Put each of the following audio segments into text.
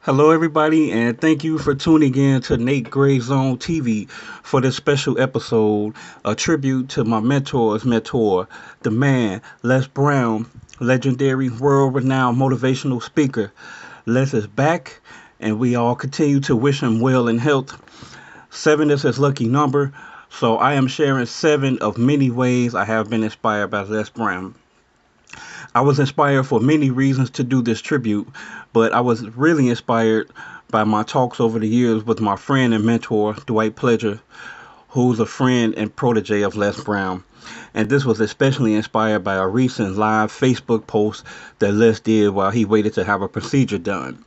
Hello, everybody, and thank you for tuning in to Nate Gray Zone TV for this special episode, a tribute to my mentor's mentor, the man, Les Brown, legendary, world renowned motivational speaker. Les is back, and we all continue to wish him well in health. Seven is his lucky number, so I am sharing seven of many ways I have been inspired by Les Brown. I was inspired for many reasons to do this tribute, but I was really inspired by my talks over the years with my friend and mentor, Dwight Pledger, who's a friend and protege of Les Brown. And this was especially inspired by a recent live Facebook post that Les did while he waited to have a procedure done.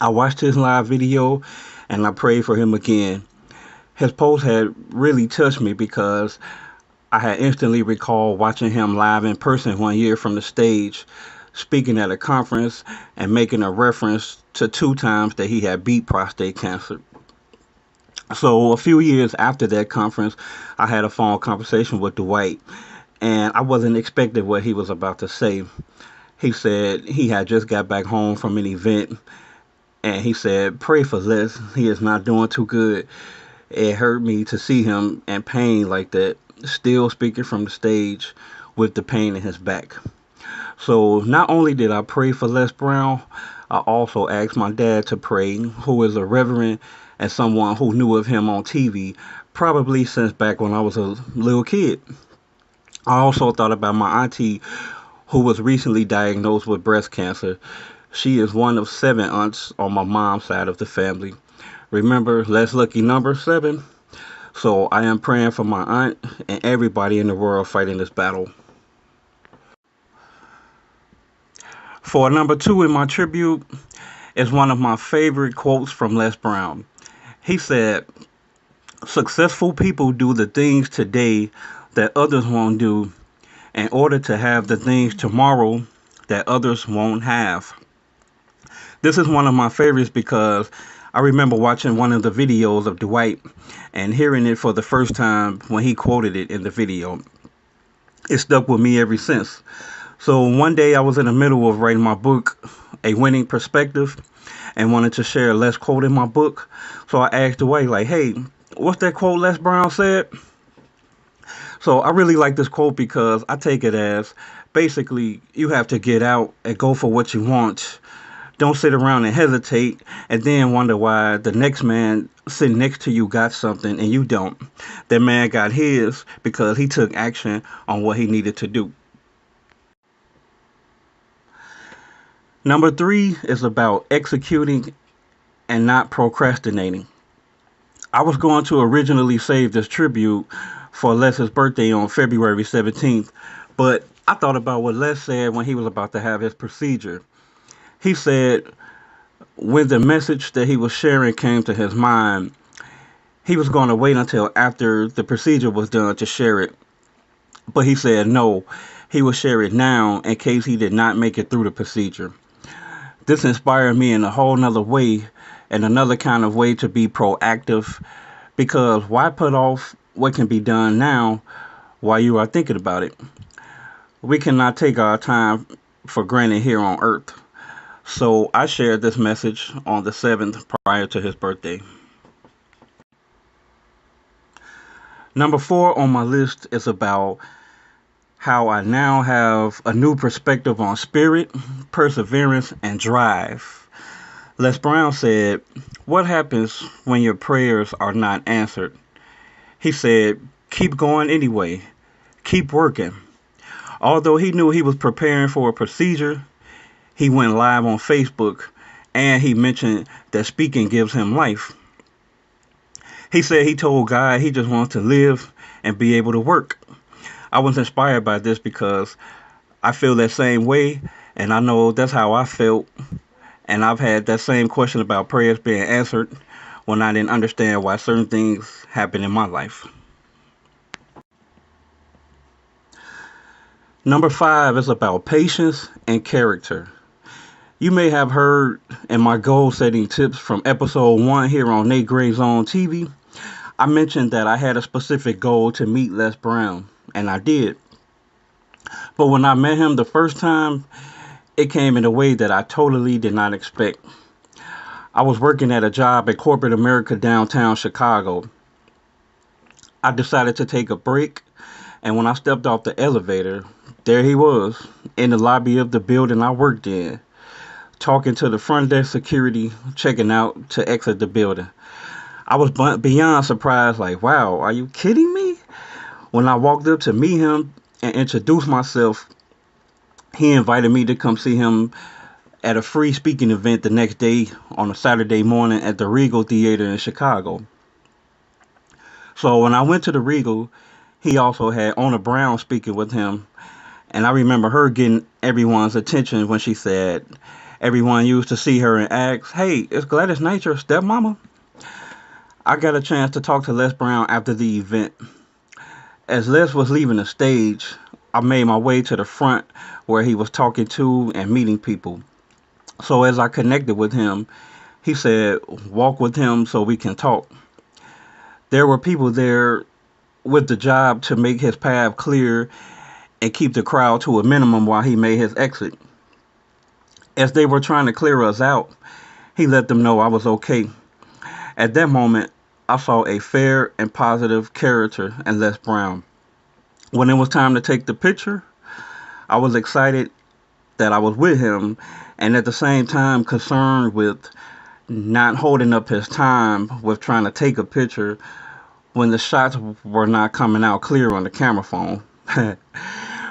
I watched his live video and I prayed for him again. His post had really touched me because I had instantly recalled watching him live in person one year from the stage, speaking at a conference and making a reference to two times that he had beat prostate cancer. So a few years after that conference, I had a phone conversation with Dwight, and I wasn't expecting what he was about to say. He said he had just got back home from an event, and he said, "Pray for Les. He is not doing too good." It hurt me to see him in pain like that, still speaking from the stage with the pain in his back. So not only did I pray for Les Brown, I also asked my dad to pray, who is a reverend and someone who knew of him on TV, probably since back when I was a little kid. I also thought about my auntie, who was recently diagnosed with breast cancer. She is one of seven aunts on my mom's side of the family. Remember, Les lucky number seven? So I am praying for my aunt and everybody in the world fighting this battle. For number two in my tribute is one of my favorite quotes from Les Brown. He said, "Successful people do the things today that others won't do in order to have the things tomorrow that others won't have." This is one of my favorites because I remember watching one of the videos of Dwight and hearing it for the first time when he quoted it in the video. It stuck with me ever since. So one day I was in the middle of writing my book, A Winning Perspective, and wanted to share a Les quote in my book. So I asked Dwight, like, "Hey, what's that quote Les Brown said?" So I really like this quote because I take it as basically you have to get out and go for what you want. Don't sit around and hesitate and then wonder why the next man sitting next to you got something and you don't. That man got his because he took action on what he needed to do. Number three is about executing and not procrastinating. I was going to originally save this tribute for Les's birthday on February 17th, but I thought about what Les said when he was about to have his procedure. He said when the message that he was sharing came to his mind, he was going to wait until after the procedure was done to share it. But he said no, he would share it now in case he did not make it through the procedure. This inspired me in a whole nother way and another kind of way to be proactive, because why put off what can be done now while you are thinking about it? We cannot take our time for granted here on earth. So I shared this message on the 7th prior to his birthday. Number four on my list is about how I now have a new perspective on spirit, perseverance, and drive. Les Brown said, "What happens when your prayers are not answered?" He said, "Keep going anyway. Keep working." Although he knew he was preparing for a procedure, he went live on Facebook and he mentioned that speaking gives him life. He said he told God he just wants to live and be able to work. I was inspired by this because I feel that same way, and I know that's how I felt. And I've had that same question about prayers being answered when I didn't understand why certain things happen in my life. Number five is about patience and character. You may have heard in my goal setting tips from episode one here on Nate Gray Zone TV, I mentioned that I had a specific goal to meet Les Brown, and I did. But when I met him the first time, it came in a way that I totally did not expect. I was working at a job at corporate America downtown Chicago. I decided to take a break, and when I stepped off the elevator, there he was in the lobby of the building I worked in, talking to the front desk security, checking out to exit the building. I was beyond surprised, like, wow, are you kidding me? When I walked up to meet him and introduce myself, he invited me to come see him at a free speaking event the next day on a Saturday morning at the Regal Theater in Chicago. So when I went to the Regal, he also had Ona Brown speaking with him, and I remember her getting everyone's attention when she said everyone used to see her and ask, "Hey, is Gladys Knight your stepmama?" I got a chance to talk to Les Brown after the event. As Les was leaving the stage, I made my way to the front where he was talking to and meeting people. So as I connected with him, he said, "Walk with him so we can talk." There were people there with the job to make his path clear and keep the crowd to a minimum while he made his exit. As they were trying to clear us out, he let them know I was okay. At that moment, I saw a fair and positive character in Les Brown. When it was time to take the picture, I was excited that I was with him and at the same time concerned with not holding up his time with trying to take a picture when the shots were not coming out clear on the camera phone.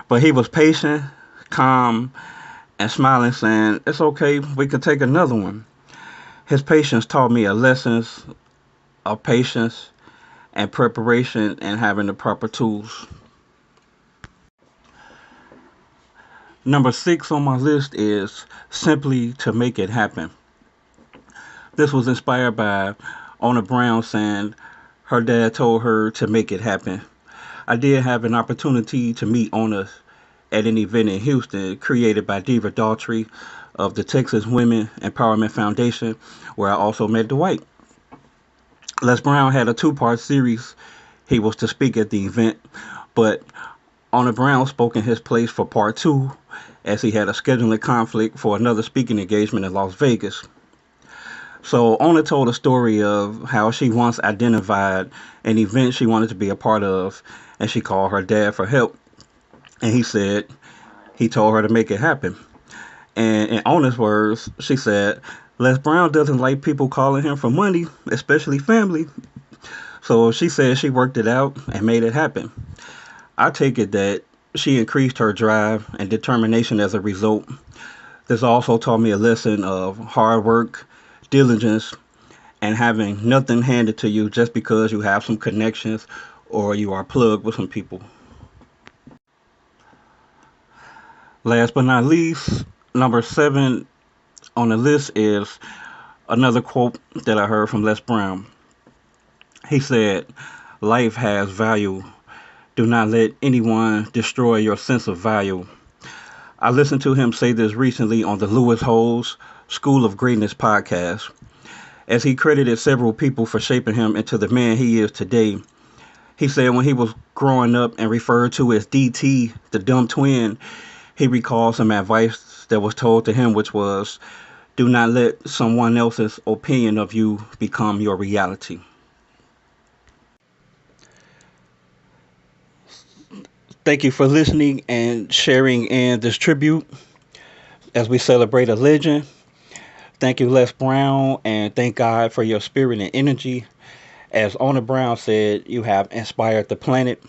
But he was patient, calm, and smiling, saying, "It's okay, we can take another one." His patience taught me a lessons of patience and preparation and having the proper tools. Number 6 on my list is simply to make it happen. This was inspired by Ona Brown saying her dad told her to make it happen. I did have an opportunity to meet Ona at an event in Houston created by Diva Daughtry of the Texas Women Empowerment Foundation, where I also met Dwight. Les Brown had a two-part series he was to speak at the event, but Ona Brown spoke in his place for part two as he had a scheduling conflict for another speaking engagement in Las Vegas. So Ona told a story of how she once identified an event she wanted to be a part of, and she called her dad for help. And he said he told her to make it happen. And in Ona's words, she said, Les Brown doesn't like people calling him for money, especially family. So she said she worked it out and made it happen. I take it that she increased her drive and determination as a result. This also taught me a lesson of hard work, diligence, and having nothing handed to you just because you have some connections or you are plugged with some people. Last but not least, number 7 on the list is another quote that I heard from Les Brown. He said, "Life has value. Do not let anyone destroy your sense of value." I listened to him say this recently on the Lewis Holes School of Greatness podcast. As he credited several people for shaping him into the man he is today, he said when he was growing up and referred to as DT, the dumb twin, he recalls some advice that was told to him, which was, do not let someone else's opinion of you become your reality. Thank you for listening and sharing in this tribute as we celebrate a legend. Thank you, Les Brown, and thank God for your spirit and energy. As Ona Brown said, you have inspired the planet.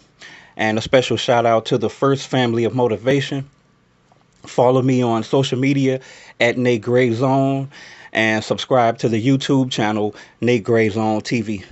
And a special shout out to the First Family of Motivation. Follow me on social media at Nate Gray Zone and subscribe to the YouTube channel Nate Gray Zone TV.